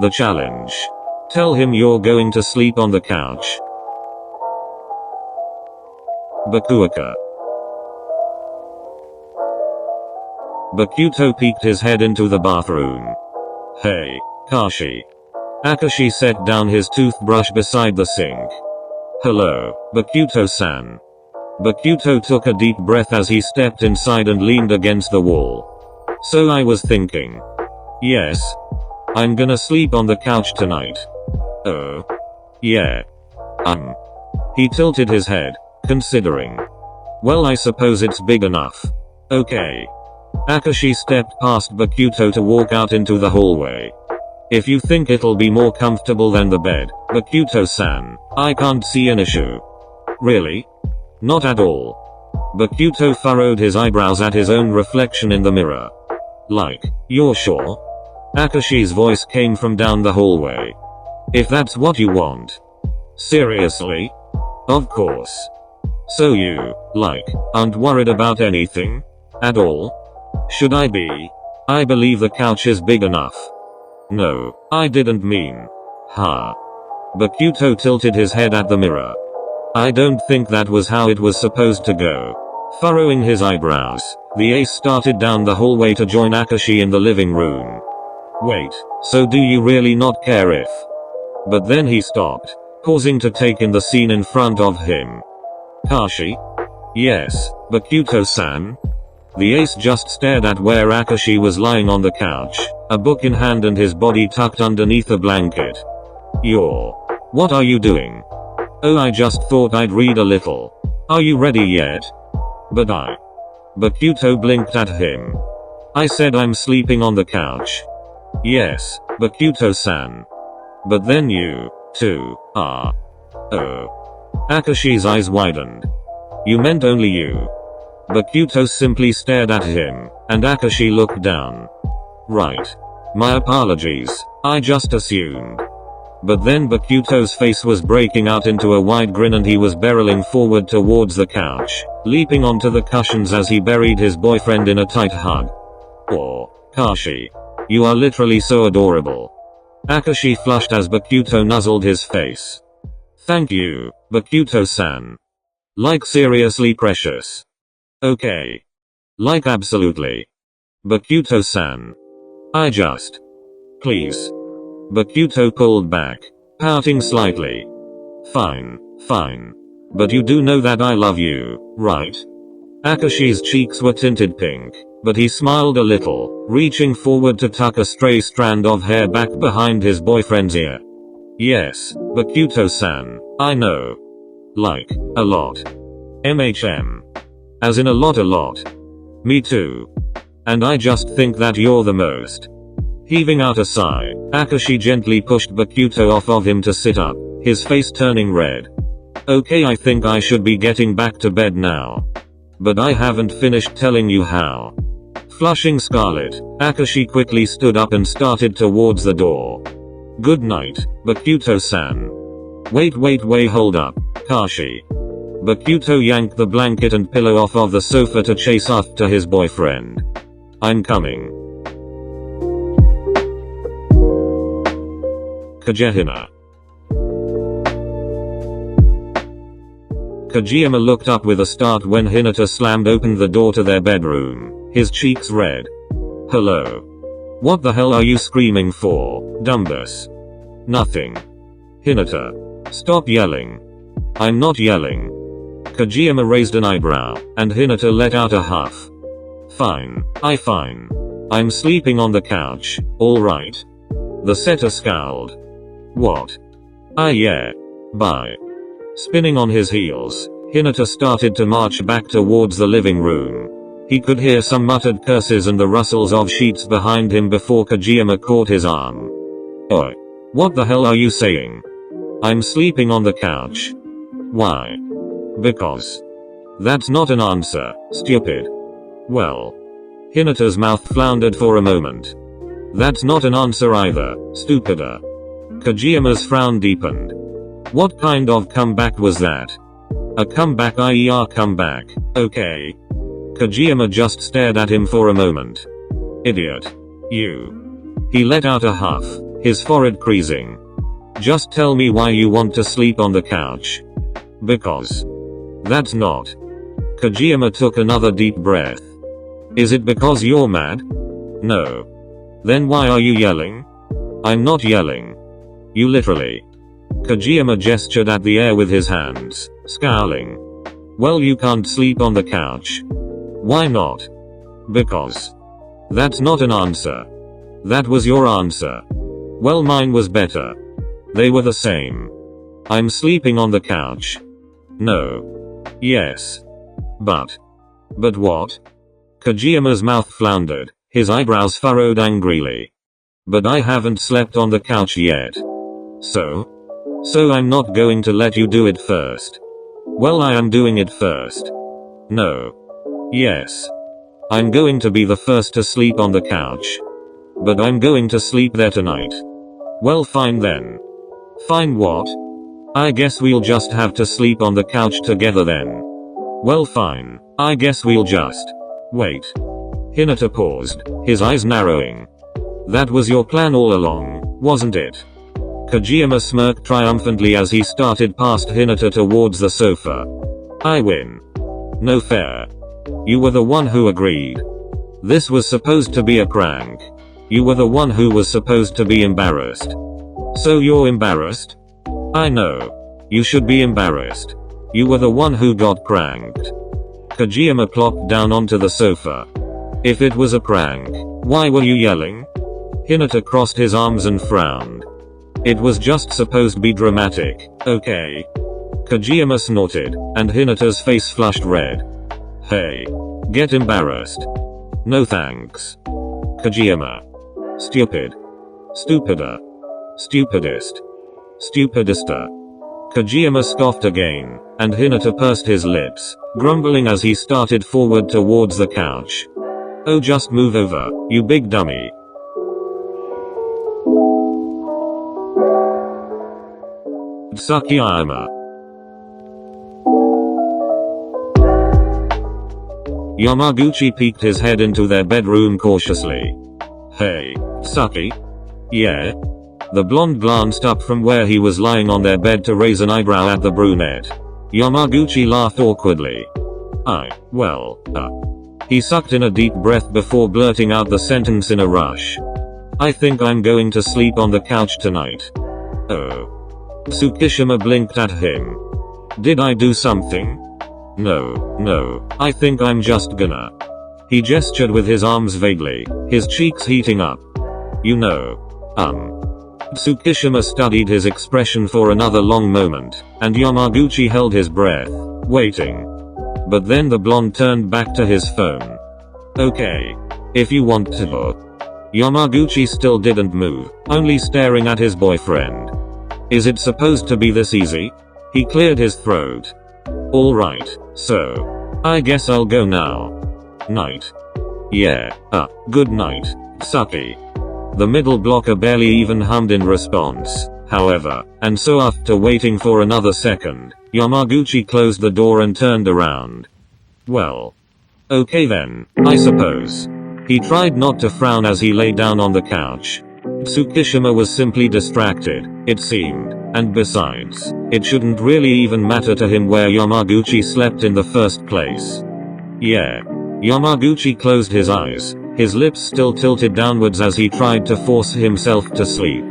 The challenge. Tell him you're going to sleep on the couch. Bokuaka. Bokuto peeked his head into the bathroom. Hey, Kashi. Akaashi set down his toothbrush beside the sink. Hello, Bokuto-san. Bokuto took a deep breath as he stepped inside and leaned against the wall. So I was thinking. Yes. I'm gonna sleep on the couch tonight. Oh. Yeah. He tilted his head, considering. Well, I suppose it's big enough. Okay. Akaashi stepped past Bokuto to walk out into the hallway. If you think it'll be more comfortable than the bed, Bokuto-san, I can't see an issue. Really? Not at all. Bokuto furrowed his eyebrows at his own reflection in the mirror. Like, you're sure? Akaashi's voice came from down the hallway. If that's what you want. Seriously? Of course. So you, like, aren't worried about anything? At all? Should I be? I believe the couch is big enough. No, I didn't mean. Huh. Bokuto tilted his head at the mirror. I don't think that was how it was supposed to go. Furrowing his eyebrows, the ace started down the hallway to join Akaashi in the living room. Wait, so do you really not care if? But then he stopped, pausing to take in the scene in front of him. Kashi? Yes, Bokuto-san? The ace just stared at where Akaashi was lying on the couch, a book in hand and his body tucked underneath a blanket. What are you doing? Oh, I just thought I'd read a little. Are you ready yet? But Bokuto blinked at him. I said I'm sleeping on the couch. Yes, Bokuto-san. But then you, too, are. Oh. Akaashi's eyes widened. You meant only you. Bokuto simply stared at him, and Akaashi looked down. Right. My apologies, I just assumed. But then Bokuto's face was breaking out into a wide grin and he was barreling forward towards the couch, leaping onto the cushions as he buried his boyfriend in a tight hug. Oh, Kashi. You are literally so adorable. Akaashi flushed as Bokuto nuzzled his face. Thank you, Bokuto-san. Like seriously precious. Okay. Like absolutely. Bokuto-san. Please. Bokuto pulled back, pouting slightly. Fine. But you do know that I love you, right? Akaashi's cheeks were tinted pink, but he smiled a little, reaching forward to tuck a stray strand of hair back behind his boyfriend's ear. Yes, Bokuto-san, I know. Like, a lot. MHM. As in a lot. Me too. And I just think that you're the most. Heaving out a sigh, Akaashi gently pushed Bokuto off of him to sit up, his face turning red. Okay, I think I should be getting back to bed now. But I haven't finished telling you how. Flushing scarlet, Akaashi quickly stood up and started towards the door. Good night, Bokuto-san. Wait, hold up, Kashi. Bokuto yanked the blanket and pillow off of the sofa to chase after his boyfriend. I'm coming. Kagehina. Kageyama looked up with a start when Hinata slammed open the door to their bedroom, his cheeks red. Hello. What the hell are you screaming for, Dumbus? Nothing. Hinata. Stop yelling. I'm not yelling. Kageyama raised an eyebrow, and Hinata let out a huff. Fine. I'm sleeping on the couch, alright. The setter scowled. What? Yeah. Bye. Spinning on his heels, Hinata started to march back towards the living room. He could hear some muttered curses and the rustles of sheets behind him before Kageyama caught his arm. Oi. What the hell are you saying? I'm sleeping on the couch. Why? Because. That's not an answer, stupid. Well. Hinata's mouth floundered for a moment. That's not an answer either, stupider. Kageyama's frown deepened. What kind of comeback was that? A comeback, i.e. our comeback, okay. Kageyama just stared at him for a moment. Idiot. You. He let out a huff, his forehead creasing. Just tell me why you want to sleep on the couch. Because. That's not. Kageyama took another deep breath. Is it because you're mad? No. Then why are you yelling? I'm not yelling. You literally. Kageyama gestured at the air with his hands, scowling. Well, you can't sleep on the couch. Why not? Because. That's not an answer. That was your answer. Well, mine was better. They were the same. I'm sleeping on the couch. No. Yes. But what? Kageyama's mouth floundered, his eyebrows furrowed angrily. But I haven't slept on the couch yet. So I'm not going to let you do it first. Well, I am doing it first. No. Yes. I'm going to be the first to sleep on the couch. But I'm going to sleep there tonight. Well, fine then. Fine what? I guess we'll just have to sleep on the couch together then. Well, fine. I guess we'll just. Wait. Hinata paused, his eyes narrowing. That was your plan all along, wasn't it? Kageyama smirked triumphantly as he started past Hinata towards the sofa. I win. No fair. You were the one who agreed. This was supposed to be a prank. You were the one who was supposed to be embarrassed. So you're embarrassed? I know. You should be embarrassed. You were the one who got pranked. Kageyama plopped down onto the sofa. If it was a prank, why were you yelling? Hinata crossed his arms and frowned. It was just supposed to be dramatic, okay? Kageyama snorted, and Hinata's face flushed red. Hey. Get embarrassed. No thanks. Kageyama. Stupid. Stupider. Stupidest. Stupidista. Kageyama scoffed again, and Hinata pursed his lips, grumbling as he started forward towards the couch. Oh, just move over, you big dummy. Tsukkiyama. Yamaguchi peeked his head into their bedroom cautiously. Hey, Tsuki? Yeah? The blonde glanced up from where he was lying on their bed to raise an eyebrow at the brunette. Yamaguchi laughed awkwardly. He sucked in a deep breath before blurting out the sentence in a rush. I think I'm going to sleep on the couch tonight. Oh. Tsukishima blinked at him. Did I do something? No, I think I'm just gonna. He gestured with his arms vaguely, his cheeks heating up. You know. Tsukishima studied his expression for another long moment, and Yamaguchi held his breath, waiting. But then the blonde turned back to his phone. Okay. If you want to. Yamaguchi still didn't move, only staring at his boyfriend. Is it supposed to be this easy? He cleared his throat. Alright, so. I guess I'll go now. Night. Yeah, good night, Tsuki. The middle blocker barely even hummed in response, however, and so after waiting for another second, Yamaguchi closed the door and turned around. Well. Okay then, I suppose. He tried not to frown as he lay down on the couch. Tsukishima was simply distracted, it seemed, and besides, it shouldn't really even matter to him where Yamaguchi slept in the first place. Yeah. Yamaguchi closed his eyes, his lips still tilted downwards as he tried to force himself to sleep.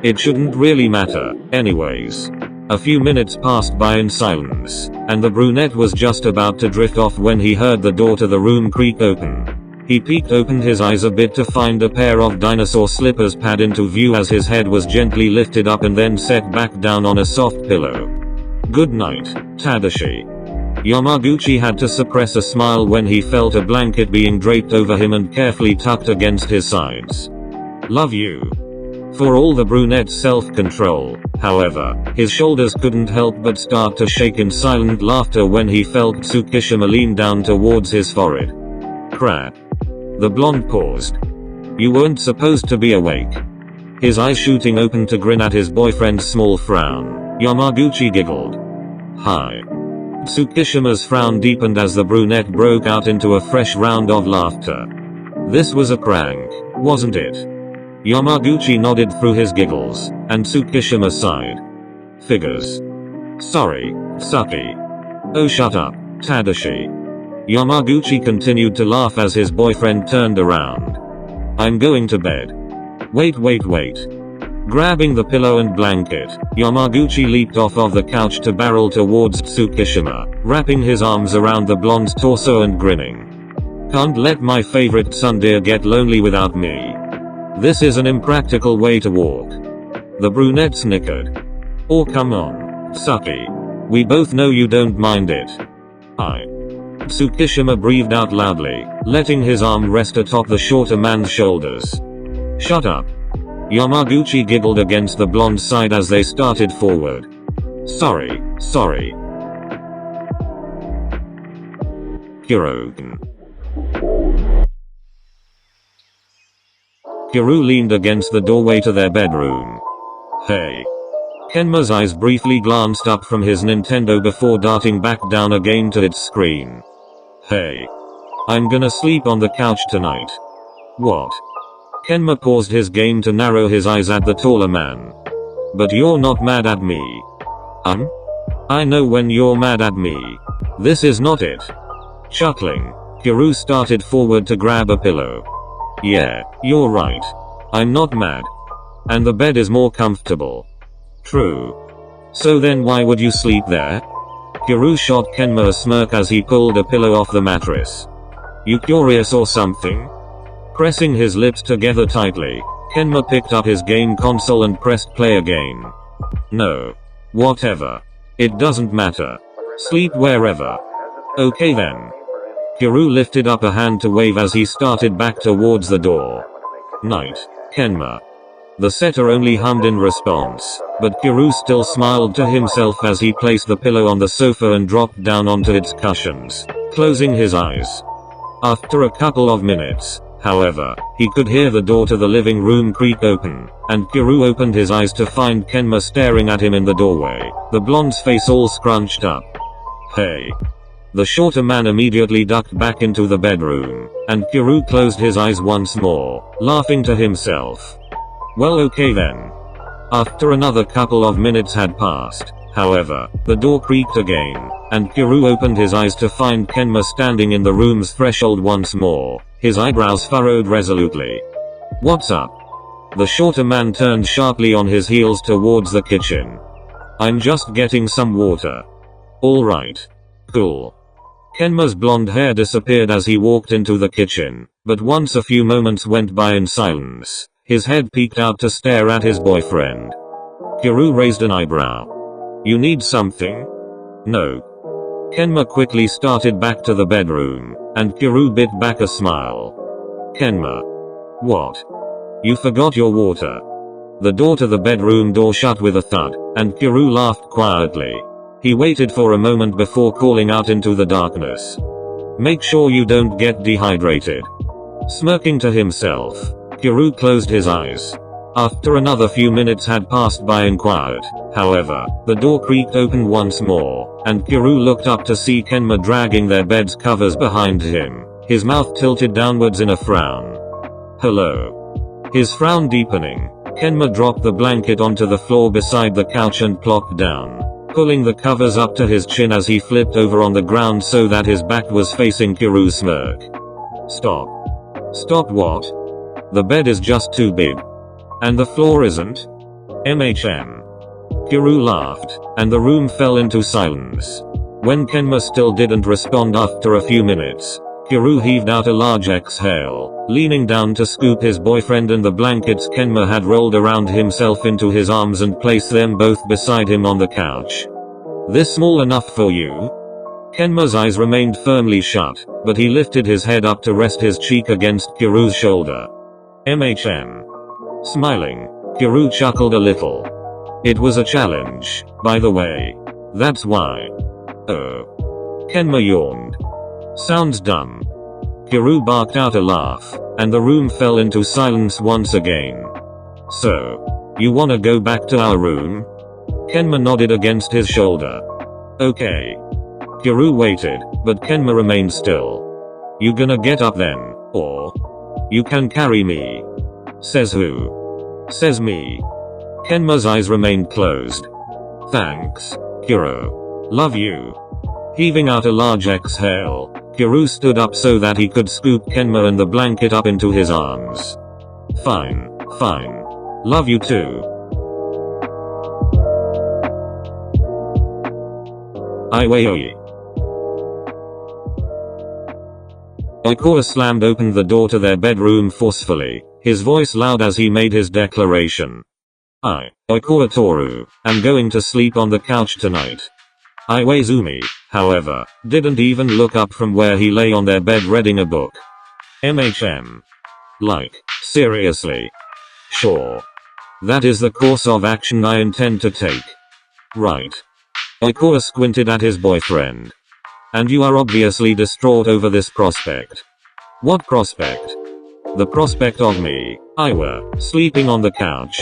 It shouldn't really matter, anyways. A few minutes passed by in silence, and the brunette was just about to drift off when he heard the door to the room creak open. He opened his eyes a bit to find a pair of dinosaur slippers pad into view as his head was gently lifted up and then set back down on a soft pillow. Good night, Tadashi. Yamaguchi had to suppress a smile when he felt a blanket being draped over him and carefully tucked against his sides. Love you. For all the brunette's self-control, however, his shoulders couldn't help but start to shake in silent laughter when he felt Tsukishima lean down towards his forehead. Crap. The blonde paused. You weren't supposed to be awake. His eyes shooting open to grin at his boyfriend's small frown, Yamaguchi giggled. Hi. Tsukishima's frown deepened as the brunette broke out into a fresh round of laughter. This was a prank, wasn't it? Yamaguchi nodded through his giggles, and Tsukishima sighed. Figures. Sorry, Saki. Oh shut up, Tadashi. Yamaguchi continued to laugh as his boyfriend turned around. I'm going to bed. Wait. Grabbing the pillow and blanket, Yamaguchi leaped off of the couch to barrel towards Tsukishima, wrapping his arms around the blonde's torso and grinning. Can't let my favorite tsundere get lonely without me. This is an impractical way to walk. The brunette snickered. Oh come on, Saki. We both know you don't mind it. Tsukishima breathed out loudly, letting his arm rest atop the shorter man's shoulders. Shut up. Yamaguchi giggled against the blonde's side as they started forward. Sorry. Kuroken. Kuroo leaned against the doorway to their bedroom. Hey. Kenma's eyes briefly glanced up from his Nintendo before darting back down again to its screen. Hey. I'm gonna sleep on the couch tonight. What? Kenma paused his game to narrow his eyes at the taller man. But you're not mad at me. I know when you're mad at me. This is not it. Chuckling, Kuroo started forward to grab a pillow. Yeah, you're right. I'm not mad. And the bed is more comfortable. True. So then why would you sleep there? Kuroo shot Kenma a smirk as he pulled a pillow off the mattress. You curious or something? Pressing his lips together tightly, Kenma picked up his game console and pressed play again. No. Whatever. It doesn't matter. Sleep wherever. Okay then. Kuroo lifted up a hand to wave as he started back towards the door. Night, Kenma. The setter only hummed in response, but Kuroo still smiled to himself as he placed the pillow on the sofa and dropped down onto its cushions, closing his eyes. After a couple of minutes, however, he could hear the door to the living room creak open, and Kuroo opened his eyes to find Kenma staring at him in the doorway, the blonde's face all scrunched up. Hey. The shorter man immediately ducked back into the bedroom, and Kuroo closed his eyes once more, laughing to himself. Well okay then. After another couple of minutes had passed, however, the door creaked again, and Kuroo opened his eyes to find Kenma standing in the room's threshold once more, his eyebrows furrowed resolutely. What's up? The shorter man turned sharply on his heels towards the kitchen. I'm just getting some water. Alright. Cool. Kenma's blonde hair disappeared as he walked into the kitchen, but once a few moments went by in silence, his head peeked out to stare at his boyfriend. Kuroo raised an eyebrow. You need something? No. Kenma quickly started back to the bedroom, and Kuroo bit back a smile. Kenma. What? You forgot your water. The door to the bedroom door shut with a thud, and Kuroo laughed quietly. He waited for a moment before calling out into the darkness. Make sure you don't get dehydrated. Smirking to himself, Kuroo closed his eyes. After another few minutes had passed by in quiet, however, the door creaked open once more, and Kuroo looked up to see Kenma dragging their bed's covers behind him, his mouth tilted downwards in a frown. Hello. His frown deepening, Kenma dropped the blanket onto the floor beside the couch and plopped down, pulling the covers up to his chin as he flipped over on the ground so that his back was facing Kuroo's smirk. Stop. Stop what? The bed is just too big. And the floor isn't? MHM. Kuroo laughed, and the room fell into silence. When Kenma still didn't respond after a few minutes, Kuroo heaved out a large exhale, leaning down to scoop his boyfriend and the blankets Kenma had rolled around himself into his arms and place them both beside him on the couch. This small enough for you? Kenma's eyes remained firmly shut, but he lifted his head up to rest his cheek against Kuroo's shoulder. MHM. Smiling, Kuroo chuckled a little. It was a challenge, by the way. That's why. Oh. Kenma yawned. Sounds dumb. Kuroo barked out a laugh, and the room fell into silence once again. So, you wanna go back to our room? Kenma nodded against his shoulder. Okay. Kuroo waited, but Kenma remained still. You gonna get up then, or? You can carry me. Says who? Says me. Kenma's eyes remained closed. Thanks, Kuroo. Love you. Heaving out a large exhale, Kuroo stood up so that he could scoop Kenma and the blanket up into his arms. Fine, fine. Love you too. Iwaoi. Oikawa slammed open the door to their bedroom forcefully, his voice loud as he made his declaration. Oikawa Toru, am going to sleep on the couch tonight. Iwaizumi, however, didn't even look up from where he lay on their bed reading a book. Like, seriously? Sure. That is the course of action I intend to take. Right. Oikawa squinted at his boyfriend. And you are obviously distraught over this prospect. What prospect? The prospect of me, Iwa, sleeping on the couch.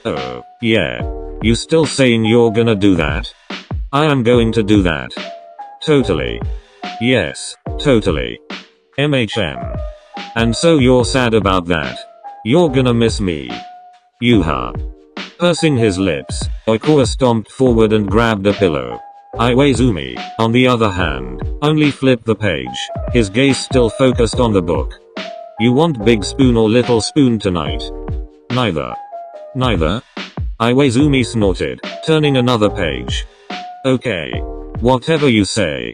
Oh, yeah. You still saying you're gonna do that? I am going to do that. Totally. Yes, totally. And so you're sad about that. You're gonna miss me. Yuha. Pursing his lips, Oikawa stomped forward and grabbed a pillow. Iwaizumi, on the other hand, only flipped the page, his gaze still focused on the book. You want big spoon or little spoon tonight? Neither. Neither? Iwaizumi snorted, turning another page. Okay. Whatever you say.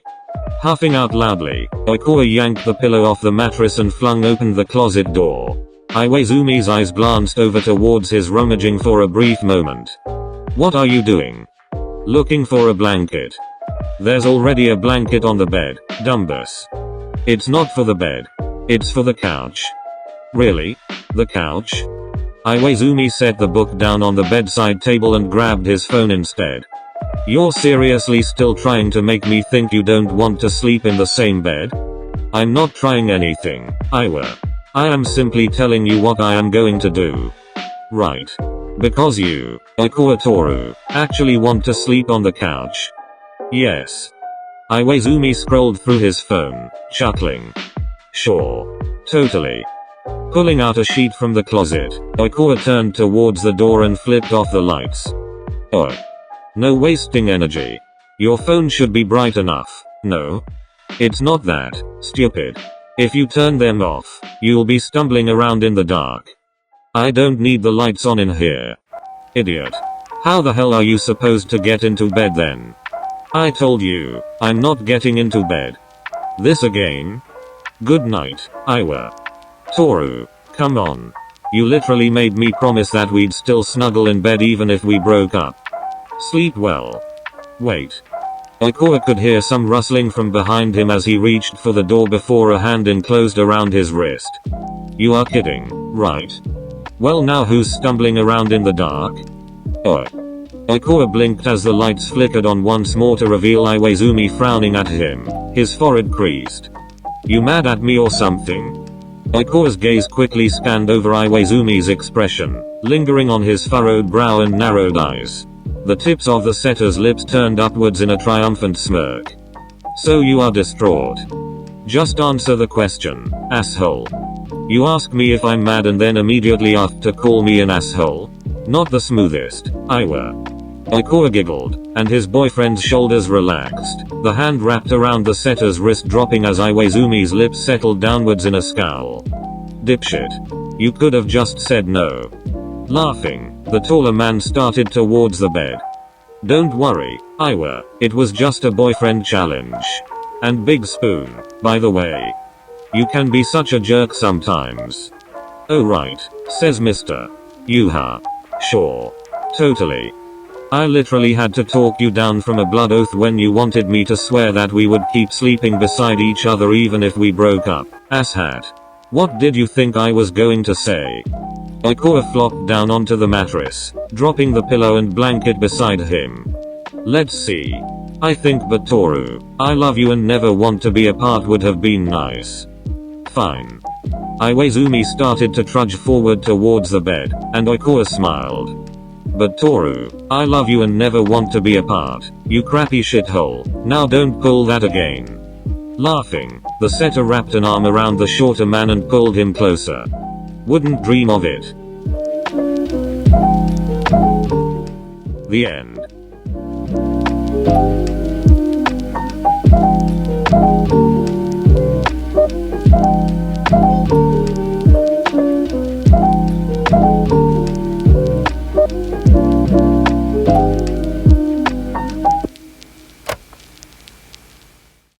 Huffing out loudly, Oikawa yanked the pillow off the mattress and flung open the closet door. Iwaizumi's eyes glanced over towards his rummaging for a brief moment. What are you doing? Looking for a blanket. There's already a blanket on the bed, Dumbus. It's not for the bed. It's for the couch. Really? The couch? Iwaizumi set the book down on the bedside table and grabbed his phone instead. You're seriously still trying to make me think you don't want to sleep in the same bed? I'm not trying anything, Iwa. I am simply telling you what I am going to do. Right. Because you, Oikawa Toru, actually want to sleep on the couch. Yes. Iwaizumi scrolled through his phone, chuckling. Sure. Totally. Pulling out a sheet from the closet, Oikawa turned towards the door and flipped off the lights. Oh. No wasting energy. Your phone should be bright enough, no? It's not that, stupid. If you turn them off, you'll be stumbling around in the dark. I don't need the lights on in here. Idiot. How the hell are you supposed to get into bed then? I told you, I'm not getting into bed. This again? Good night, Iwa. Toru, come on. You literally made me promise that we'd still snuggle in bed even if we broke up. Sleep well. Wait. Oikawa could hear some rustling from behind him as he reached for the door before a hand enclosed around his wrist. You are kidding, right? Well, now who's stumbling around in the dark? Oh. Oikawa blinked as the lights flickered on once more to reveal Iwaizumi frowning at him, his forehead creased. You mad at me or something? Oikawa's gaze quickly scanned over Iwaizumi's expression, lingering on his furrowed brow and narrowed eyes. The tips of the setter's lips turned upwards in a triumphant smirk. So you are distraught. Just answer the question, asshole. You ask me if I'm mad and then immediately after call me an asshole? Not the smoothest, Iwa. Oikawa giggled, and his boyfriend's shoulders relaxed, the hand wrapped around the setter's wrist dropping as Iwaizumi's lips settled downwards in a scowl. Dipshit. You could have just said no. Laughing, the taller man started towards the bed. Don't worry, Iwa, it was just a boyfriend challenge. And big spoon, by the way. You can be such a jerk sometimes. Oh right, says Mr. Yuha. Sure. Totally. I literally had to talk you down from a blood oath when you wanted me to swear that we would keep sleeping beside each other even if we broke up, asshat. What did you think I was going to say? Oikawa flopped down onto the mattress, dropping the pillow and blanket beside him. Let's see. I think but Toru, I love you and never want to be apart would have been nice. Fine. Iwaizumi started to trudge forward towards the bed, and Oikawa smiled. But Toru, I love you and never want to be apart, you crappy shithole, now don't pull that again. Laughing, the setter wrapped an arm around the shorter man and pulled him closer. Wouldn't dream of it. The end.